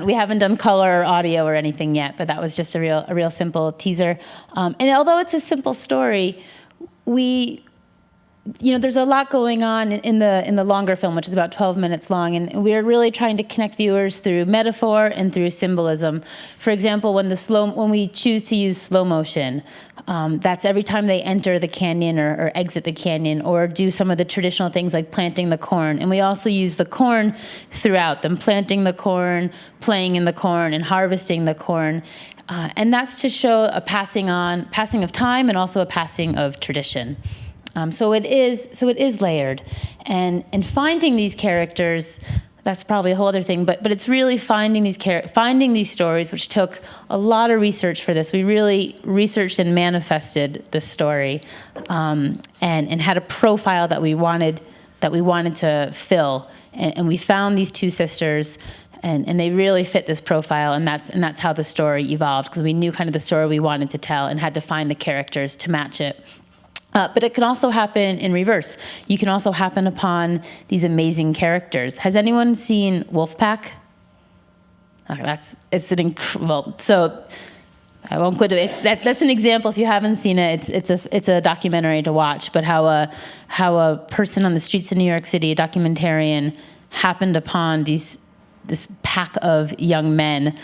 we haven't done color or audio or anything yet, but that was just a real simple teaser. And although it's a simple story, there's a lot going on in the longer film, which is about 12 minutes long, and we're really trying to connect viewers through metaphor and through symbolism. For example, when we choose to use slow motion, that's every time they enter the canyon or exit the canyon, or do some of the traditional things like planting the corn. And we also use the corn throughout, them planting the corn, playing in the corn, and harvesting the corn. And that's to show a passing of time and also a passing of tradition. So it is layered. And finding these characters, that's probably a whole other thing, but it's really finding these stories, which took a lot of research for this. We really researched and manifested this story, and had a profile that we wanted to fill. And we found these two sisters, and they really fit this profile, and that's how the story evolved, because we knew kind of the story we wanted to tell and had to find the characters to match it. But it can also happen in reverse. You can also happen upon these amazing characters. Has anyone seen Wolfpack? Okay, it's an incredible. So I won't go to it. That's an example. If you haven't seen it, it's a documentary to watch. But how a person on the streets of New York City, a documentarian, happened upon this pack of young men.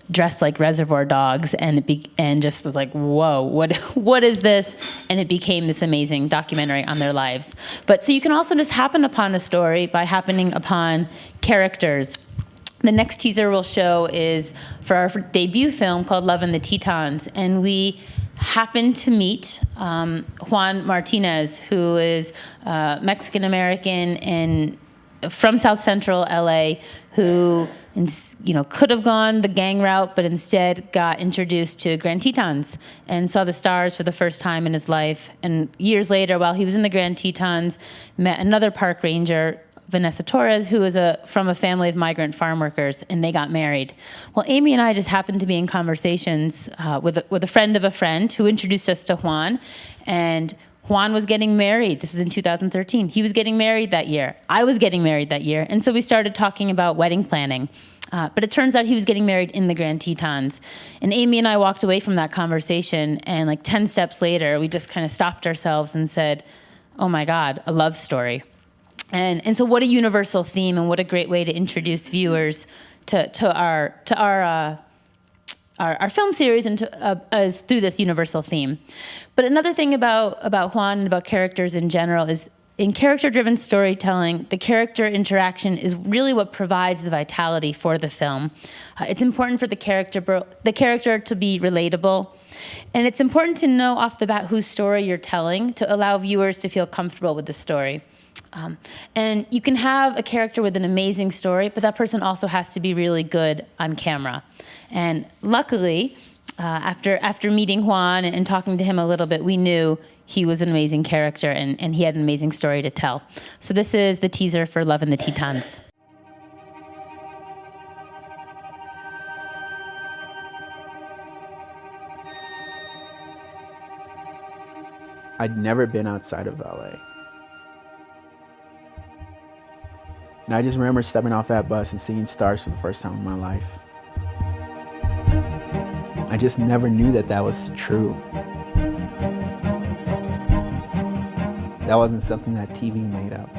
Dressed like Reservoir Dogs, and just was like, whoa, what is this? And it became this amazing documentary on their lives. But so you can also just happen upon a story by happening upon characters. The next teaser we'll show is for our debut film called Love in the Tetons, and we happened to meet Juan Martinez, who is Mexican-American and from South Central LA, who could have gone the gang route, but instead got introduced to Grand Tetons and saw the stars for the first time in his life. And years later, while he was in the Grand Tetons, met another park ranger, Vanessa Torres, who was from a family of migrant farm workers, and they got married. Well, Amy and I just happened to be in conversations with a friend of a friend who introduced us to Juan, and Juan was getting married. This is in 2013. He was getting married that year. I was getting married that year. And so we started talking about wedding planning. But it turns out he was getting married in the Grand Tetons. And Amy and I walked away from that conversation, and like 10 steps later, we just kind of stopped ourselves and said, oh my God, a love story. And so what a universal theme, and what a great way to introduce viewers to our film series and through this universal theme. But another thing about Juan and about characters in general is, in character-driven storytelling, the character interaction is really what provides the vitality for the film. It's important for the character to be relatable, and it's important to know off the bat whose story you're telling to allow viewers to feel comfortable with the story. And you can have a character with an amazing story, but that person also has to be really good on camera. And luckily, after meeting Juan and talking to him a little bit, we knew he was an amazing character, and he had an amazing story to tell. So this is the teaser for Love in the Tetons. I'd never been outside of LA. And I just remember stepping off that bus and seeing stars for the first time in my life. I just never knew that was true. That wasn't something that TV made up.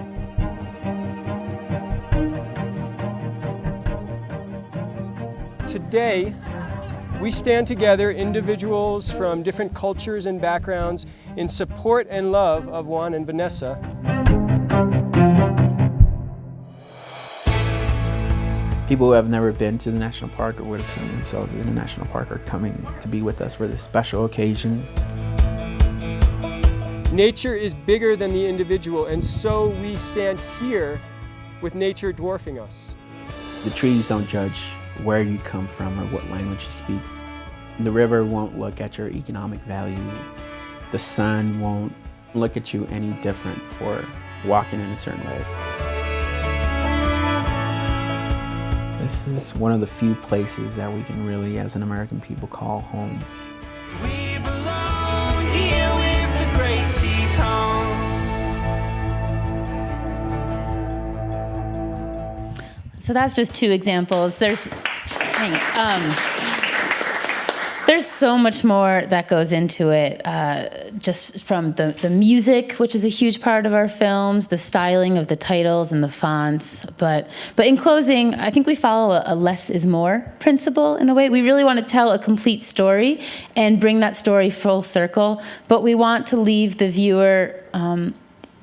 Today, we stand together, individuals from different cultures and backgrounds, in support and love of Juan and Vanessa. People who have never been to the national park or would have seen themselves in the national park are coming to be with us for this special occasion. Nature is bigger than the individual, and so we stand here with nature dwarfing us. The trees don't judge where you come from or what language you speak. The river won't look at your economic value. The sun won't look at you any different for walking in a certain way. This is one of the few places that we can really, as an American people, call home. We belong here with the great Tetons. So that's just two examples. There's so much more that goes into it, just from the music, which is a huge part of our films, the styling of the titles and the fonts. But in closing, I think we follow a less is more principle in a way. We really want to tell a complete story and bring that story full circle, but we want to leave the viewer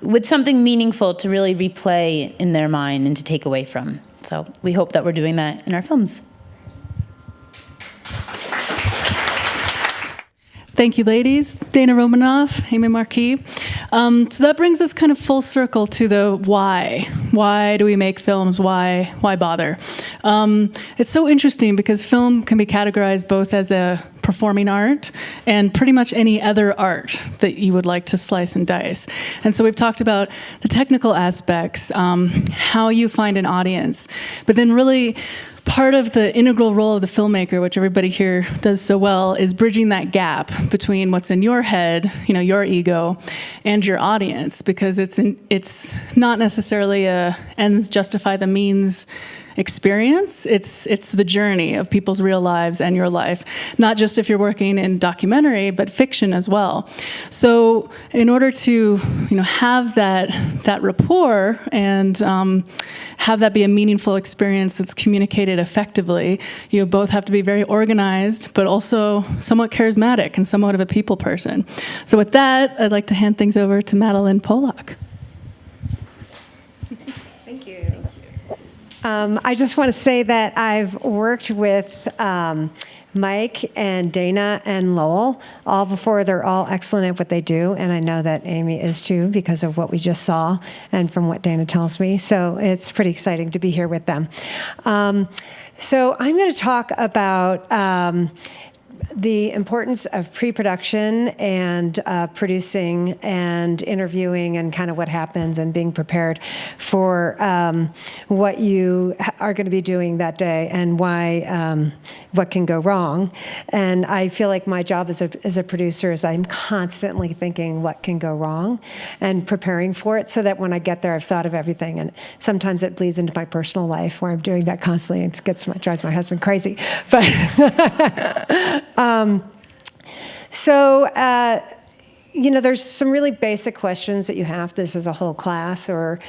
with something meaningful to really replay in their mind and to take away from. So we hope that we're doing that in our films. Thank you, ladies. Dana Romanoff, Amy Marquis. So that brings us kind of full circle to the why. Why do we make films? Why bother? It's so interesting because film can be categorized both as a performing art and pretty much any other art that you would like to slice and dice. And so we've talked about the technical aspects, how you find an audience, but then really part of the integral role of the filmmaker, which everybody here does so well, is bridging that gap between what's in your head, your ego, and your audience, because it's not necessarily a ends justify the means experience. It's the journey of people's real lives and your life, not just if you're working in documentary, but fiction as well. So in order to have that rapport and have that be a meaningful experience that's communicated effectively, you both have to be very organized, but also somewhat charismatic and somewhat of a people person. So with that, I'd like to hand things over to Madeline Polak. Thank you. I just want to say that I've worked with Mike and Dana and Lowell all before. They're all excellent at what they do, and I know that Amy is too because of what we just saw and from what Dana tells me. So it's pretty exciting to be here with them. So I'm going to talk about the importance of pre-production and producing and interviewing and kind of what happens and being prepared for what you are going to be doing that day and why what can go wrong. And I feel like my job as a producer is I'm constantly thinking what can go wrong and preparing for it so that when I get there I've thought of everything. And sometimes it bleeds into my personal life where I'm doing that constantly and it drives my husband crazy. But there's some really basic questions that you have. This is a whole class or,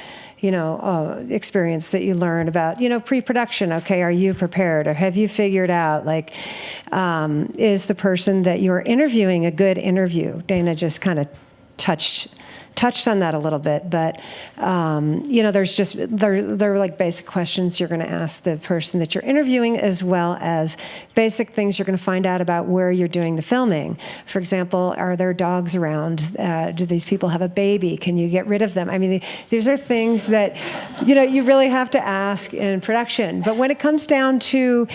experience that you learn about, pre-production. Okay, are you prepared? Or have you figured out, is the person that you're interviewing a good interview? Dana just kind of touched on that a little bit, but there are like basic questions you're going to ask the person that you're interviewing, as well as basic things you're going to find out about where you're doing the filming. For example, are there dogs around? Do these people have a baby? Can you get rid of them? I mean, these are things that you really have to ask in production. But when it comes down to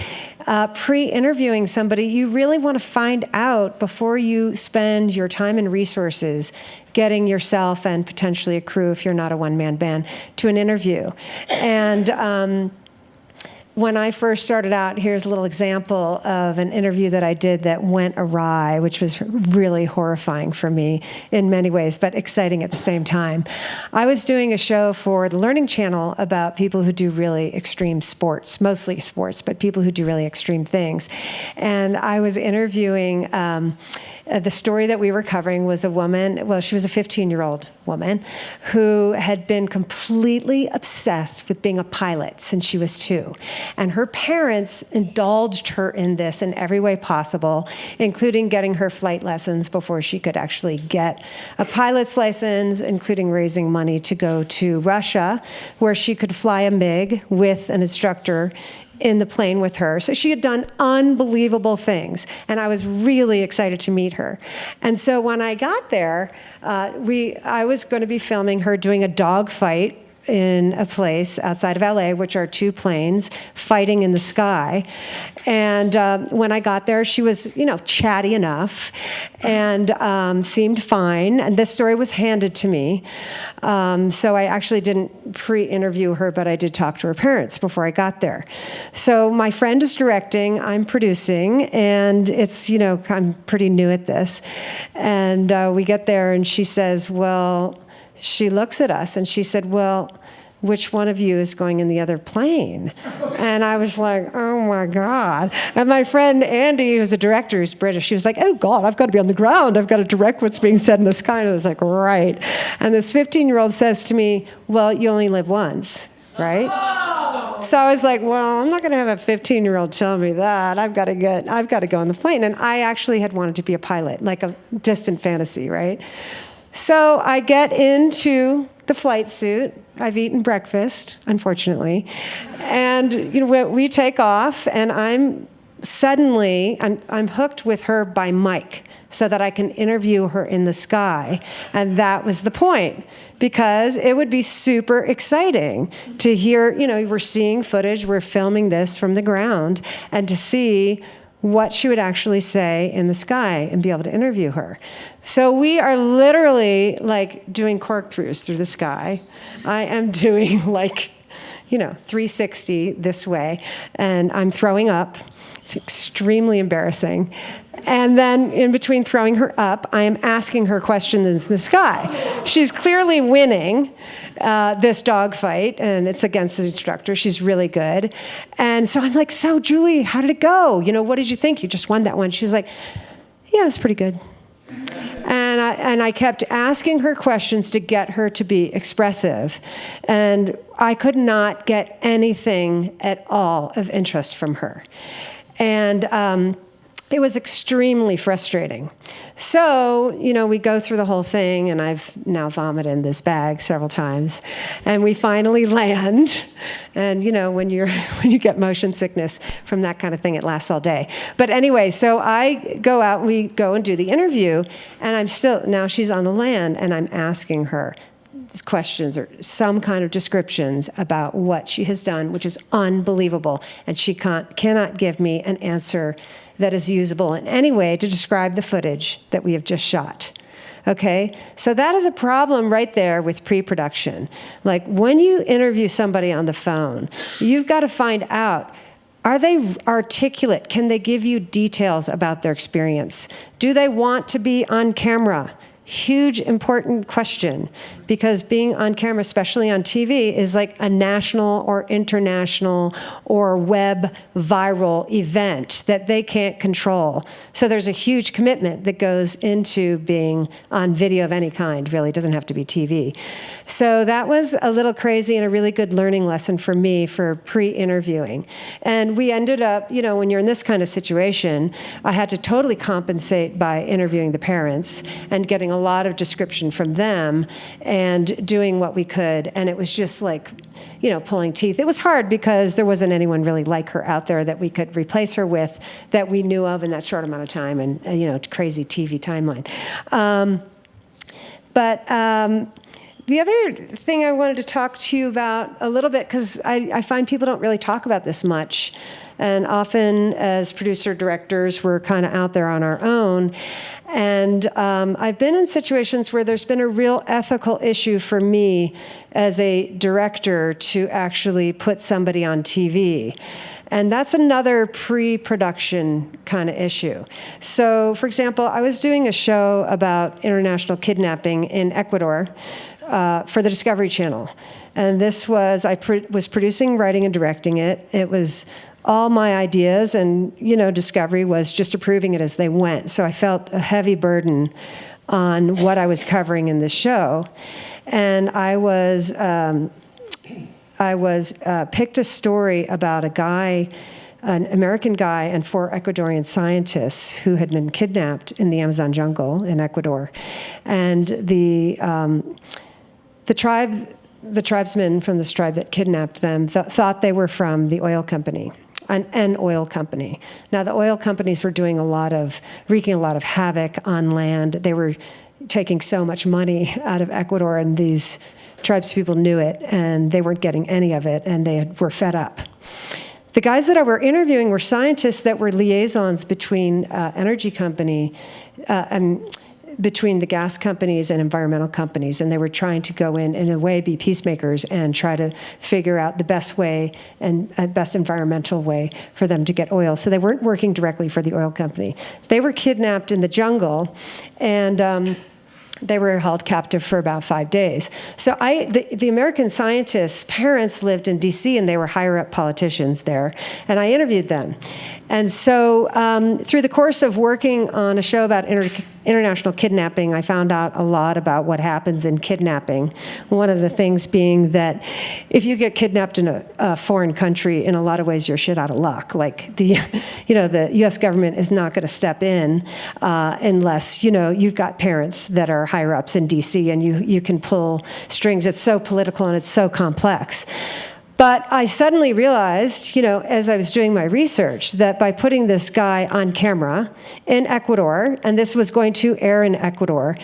pre-interviewing somebody, you really want to find out before you spend your time and resources getting yourself and potentially a crew, if you're not a one-man band, to an interview. And when I first started out, here's a little example of an interview that I did that went awry, which was really horrifying for me in many ways, but exciting at the same time. I was doing a show for the Learning Channel about people who do really extreme sports, mostly sports, but people who do really extreme things. And I was interviewing the story that we were covering was a woman, well, she was a 15-year-old woman who had been completely obsessed with being a pilot since she was 2. And her parents indulged her in this in every way possible, including getting her flight lessons before she could actually get a pilot's license, including raising money to go to Russia, where she could fly a MiG with an instructor in the plane with her. So she had done unbelievable things, and I was really excited to meet her. And so when I got there, I was going to be filming her doing a dog fight in a place outside of LA, which are 2 planes fighting in the sky. And when I got there, she was, chatty enough and seemed fine. And this story was handed to me. So I actually didn't pre-interview her, but I did talk to her parents before I got there. So my friend is directing, I'm producing, and it's, I'm pretty new at this. And we get there and she says, she looks at us and she said, well, which one of you is going in the other plane? And I was like, oh my God. And my friend Andy, who's a director, who's British, she was like, oh God, I've got to be on the ground. I've got to direct what's being said in the sky. And I was like, right. And this 15-year-old says to me, well, you only live once, right? So I was like, well, I'm not going to have a 15-year-old tell me that. I've got to go on the plane. And I actually had wanted to be a pilot, like a distant fantasy, right? So I get into the flight suit. I've eaten breakfast, unfortunately. And we take off, and I'm suddenly I'm hooked with her by mic so that I can interview her in the sky. And that was the point, because it would be super exciting to hear, we're seeing footage, we're filming this from the ground, and to see what she would actually say in the sky and be able to interview her. So we are literally like doing corkscrews through the sky. I am doing 360 this way, and I'm throwing up. It's extremely embarrassing. And then in between throwing her up, I am asking her questions in the sky. She's clearly winning this dogfight, and it's against the instructor. She's really good. And so I'm like, so Julie, how did it go? What did you think? You just won that one. She was like, yeah, it was pretty good. And I kept asking her questions to get her to be expressive. And I could not get anything at all of interest from her. And it was extremely frustrating. So, we go through the whole thing, and I've now vomited in this bag several times, and we finally land. And, when you get motion sickness from that kind of thing, it lasts all day. But anyway, so I go out, we go and do the interview, and now she's on the land, and I'm asking her questions or some kind of descriptions about what she has done, which is unbelievable. And she cannot give me an answer that is usable in any way to describe the footage that we have just shot. Okay? So that is a problem right there with pre-production. Like, when you interview somebody on the phone, you've got to find out, are they articulate? Can they give you details about their experience? Do they want to be on camera? Huge, important question, because being on camera, especially on TV, is like a national or international or web viral event that they can't control. So there's a huge commitment that goes into being on video of any kind. Really, it doesn't have to be TV. So that was a little crazy and a really good learning lesson for me for pre-interviewing. And we ended up, when you're in this kind of situation, I had to totally compensate by interviewing the parents and getting a lot of description from them and doing what we could. And it was just like, pulling teeth. It was hard because there wasn't anyone really like her out there that we could replace her with that we knew of in that short amount of time, and, crazy TV timeline. But the other thing I wanted to talk to you about a little bit, because I find people don't really talk about this much. And often as producer-directors, we're kind of out there on our own. And I've been in situations where there's been a real ethical issue for me as a director to actually put somebody on TV. And that's another pre-production kind of issue. So, for example, I was doing a show about international kidnapping in Ecuador for the Discovery Channel. And this was, I was producing, writing, and directing it. It was all my ideas, and, Discovery was just approving it as they went. So I felt a heavy burden on what I was covering in this show. And I was picked a story about a guy, an American guy, and 4 Ecuadorian scientists who had been kidnapped in the Amazon jungle in Ecuador. And the tribesmen from this tribe that kidnapped them thought they were from the oil company. An oil company. Now, the oil companies were wreaking a lot of havoc on land. They were taking so much money out of Ecuador, and these tribes people knew it, and they weren't getting any of it, and they were fed up. The guys that I were interviewing were scientists that were liaisons between energy company between the gas companies and environmental companies, and they were trying to go in a way, be peacemakers and try to figure out the best way and best environmental way for them to get oil. So they weren't working directly for the oil company. They were kidnapped in the jungle, and they were held captive for about 5 days. So the American scientists' parents lived in D.C., and they were higher-up politicians there, and I interviewed them. And so through the course of working on a show about international kidnapping, I found out a lot about what happens in kidnapping. One of the things being that if you get kidnapped in a foreign country, in a lot of ways you're shit out of luck. Like the U.S. government is not going to step in unless you've got parents that are higher ups in D.C. and you can pull strings. It's so political and it's so complex. But I suddenly realized, as I was doing my research, that by putting this guy on camera in Ecuador, and this was going to air in Ecuador,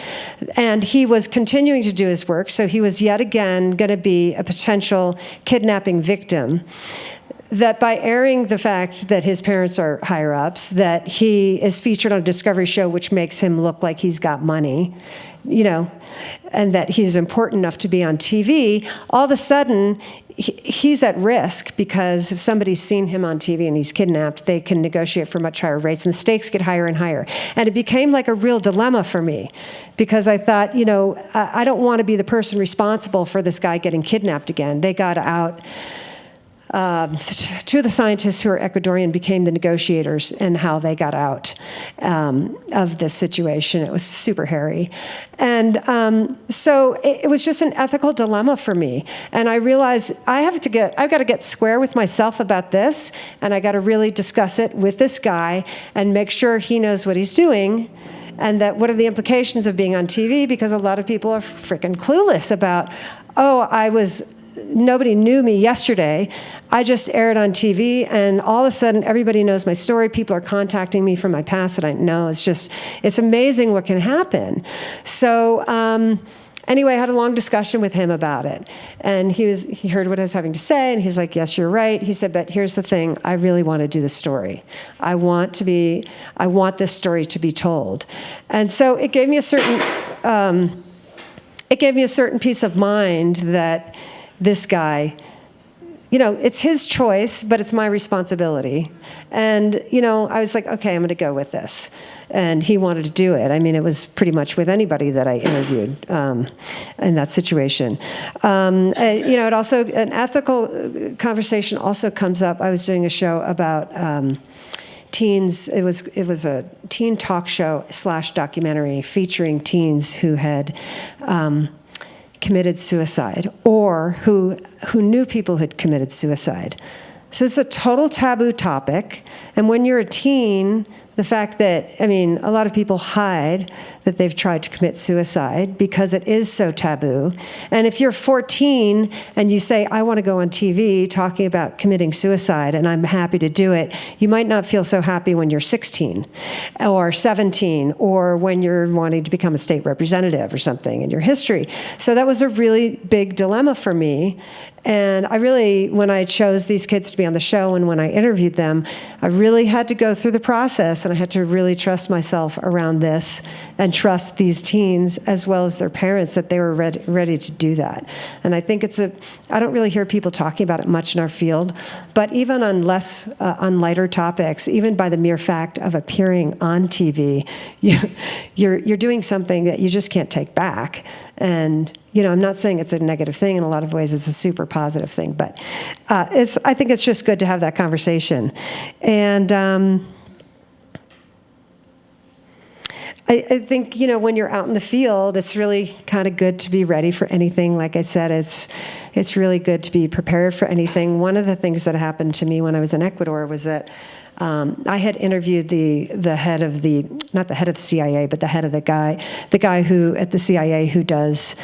and he was continuing to do his work, so he was yet again going to be a potential kidnapping victim, that by airing the fact that his parents are higher ups, that he is featured on a Discovery show, which makes him look like he's got money, and that he's important enough to be on TV, all of a sudden, he's at risk, because if somebody's seen him on TV and he's kidnapped, they can negotiate for much higher rates, and the stakes get higher and higher. And it became like a real dilemma for me, because I thought, I don't want to be the person responsible for this guy getting kidnapped again. They got out. Two of the scientists who are Ecuadorian became the negotiators in how they got out of this situation. It was super hairy. And so it was just an ethical dilemma for me. And I realized I've got to get square with myself about this, and I got to really discuss it with this guy and make sure he knows what he's doing. And that what are the implications of being on TV? Because a lot of people are freaking clueless about, nobody knew me yesterday. I just aired on TV, and all of a sudden, everybody knows my story. People are contacting me from my past that I know. It's amazing what can happen. So anyway, I had a long discussion with him about it. And he heard what I was having to say, and he's like, yes, you're right. He said, but here's the thing. I really want to do this story. I want this story to be told. And so it gave me a certain peace of mind that this guy, it's his choice, but it's my responsibility. And, I was like, okay, I'm going to go with this. And he wanted to do it. I mean, it was pretty much with anybody that I interviewed in that situation. It also, an ethical conversation also comes up. I was doing a show about teens. It was a teen talk show / documentary featuring teens who had committed suicide, or who knew people who had committed suicide. So it's a total taboo topic. And when you're a teen, the fact that, a lot of people hide that they've tried to commit suicide because it is so taboo. And if you're 14 and you say, I want to go on TV talking about committing suicide and I'm happy to do it, you might not feel so happy when you're 16 or 17 or when you're wanting to become a state representative or something in your history. So that was a really big dilemma for me. And when I chose these kids to be on the show and when I interviewed them, I really had to go through the process, and I had to really trust myself around this and trust these teens as well as their parents that they were ready to do that. And I think I don't really hear people talking about it much in our field, but even on lighter topics, even by the mere fact of appearing on TV, you're doing something that you just can't take back. And I'm not saying it's a negative thing. In a lot of ways, it's a super positive thing. But I think it's just good to have that conversation. And I think, when you're out in the field, it's really kind of good to be ready for anything. Like I said, it's really good to be prepared for anything. One of the things that happened to me when I was in Ecuador was that I had interviewed the head of not the head of the CIA, but the head of the guy who at the CIA who does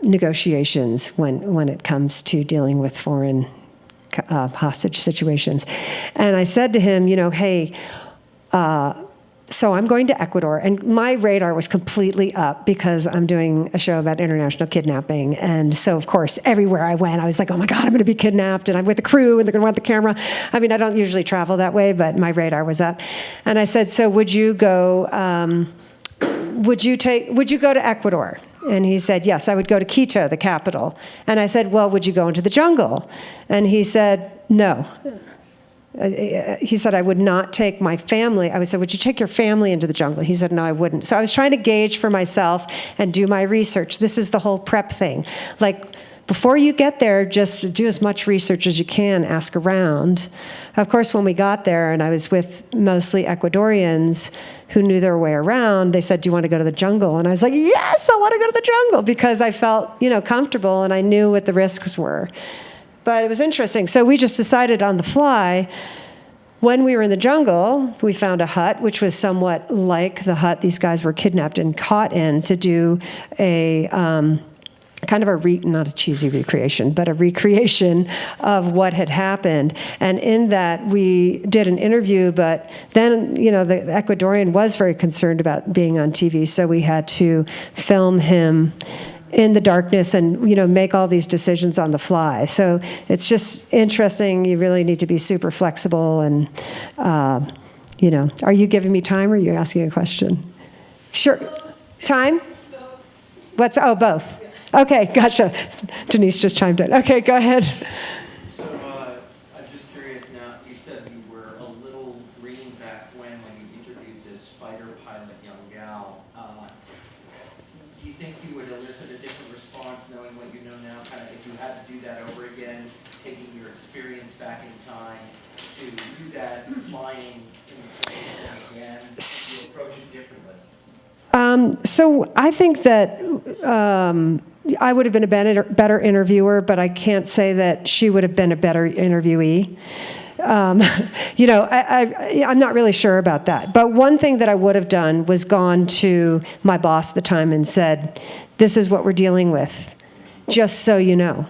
negotiations when it comes to dealing with foreign hostage situations. And I said to him, hey, so I'm going to Ecuador, and my radar was completely up because I'm doing a show about international kidnapping. And so, of course, everywhere I went, I was like, oh my God, I'm going to be kidnapped, and I'm with the crew, and they're going to want the camera. I don't usually travel that way, but my radar was up. And I said, so would you go to Ecuador? And he said, yes, I would go to Quito, the capital. And I said, well, would you go into the jungle? And he said, no. He said, I would not take my family. I said, would you take your family into the jungle? He said, no, I wouldn't. So I was trying to gauge for myself and do my research. This is the whole prep thing. Like, before you get there, just do as much research as you can, ask around. Of course, when we got there, and I was with mostly Ecuadorians who knew their way around, they said, do you want to go to the jungle? And I was like, yes, I want to go to the jungle, because I felt, comfortable, and I knew what the risks were. But it was interesting. So we just decided on the fly. When we were in the jungle, we found a hut, which was somewhat like the hut these guys were kidnapped and caught in, to do a kind of not a cheesy recreation, but a recreation of what had happened. And in that, we did an interview, but then, the Ecuadorian was very concerned about being on TV, so we had to film him in the darkness and, make all these decisions on the fly. So it's just interesting. You really need to be super flexible and, are you giving me time or are you asking a question? Sure. Time? Both. Okay, gotcha. Denise just chimed in. Okay, go ahead. So I'm just curious now, you said you were a little green back when you interviewed this fighter pilot, young gal. Do you think you would elicit a different response knowing what you know now, kind of if you had to do that over again, taking your experience back in time to do that flying in the plane again, do you approach it differently? So I think that I would have been a better interviewer, but I can't say that she would have been a better interviewee. I'm not really sure about that. But one thing that I would have done was gone to my boss at the time and said, this is what we're dealing with, just so you know.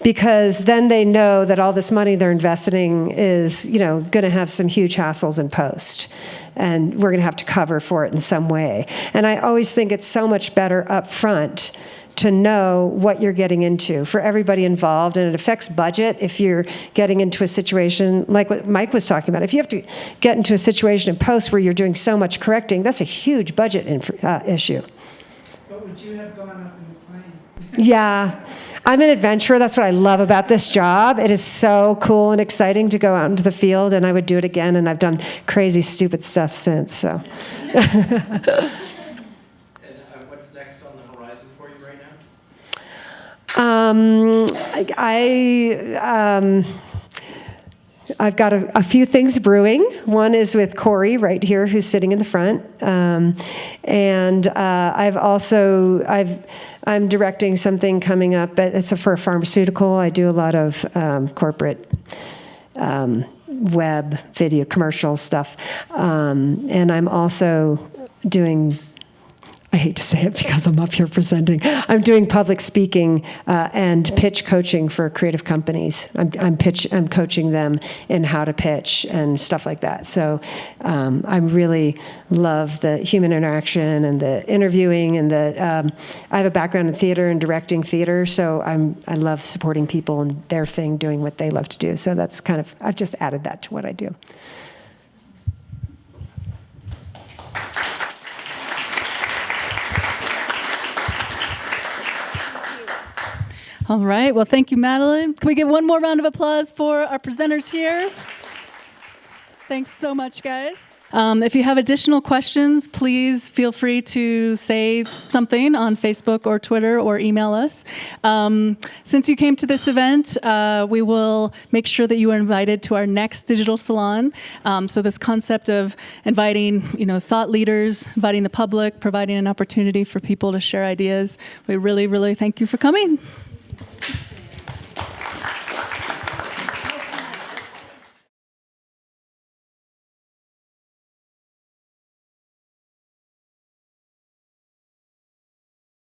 Because then they know that all this money they're investing is, going to have some huge hassles in post. And we're going to have to cover for it in some way. And I always think it's so much better up front to know what you're getting into for everybody involved. And it affects budget if you're getting into a situation like what Mike was talking about. If you have to get into a situation in post where you're doing so much correcting, that's a huge budget issue. But would you have gone up in the plane? Yeah. I'm an adventurer. That's what I love about this job. It is so cool and exciting to go out into the field, and I would do it again, and I've done crazy, stupid stuff since. So. And what's next on the horizon for you right now? I've got a few things brewing. One is with Corey right here, who's sitting in the front, and I'm directing something coming up, but it's for a pharmaceutical. I do a lot of corporate web video commercial stuff, and I'm also doing, I hate to say it because I'm up here presenting, I'm doing public speaking and pitch coaching for creative companies. I'm coaching them in how to pitch and stuff like that. So I really love the human interaction and the interviewing and I have a background in theater and directing theater, so I love supporting people and their thing, doing what they love to do. So that's I've just added that to what I do. All right. Well, thank you, Madeline. Can we get one more round of applause for our presenters here? Thanks so much, guys. If you have additional questions, please feel free to say something on Facebook or Twitter or email us. Since you came to this event, we will make sure that you are invited to our next digital salon. So this concept of inviting, thought leaders, inviting the public, providing an opportunity for people to share ideas. We really, really thank you for coming.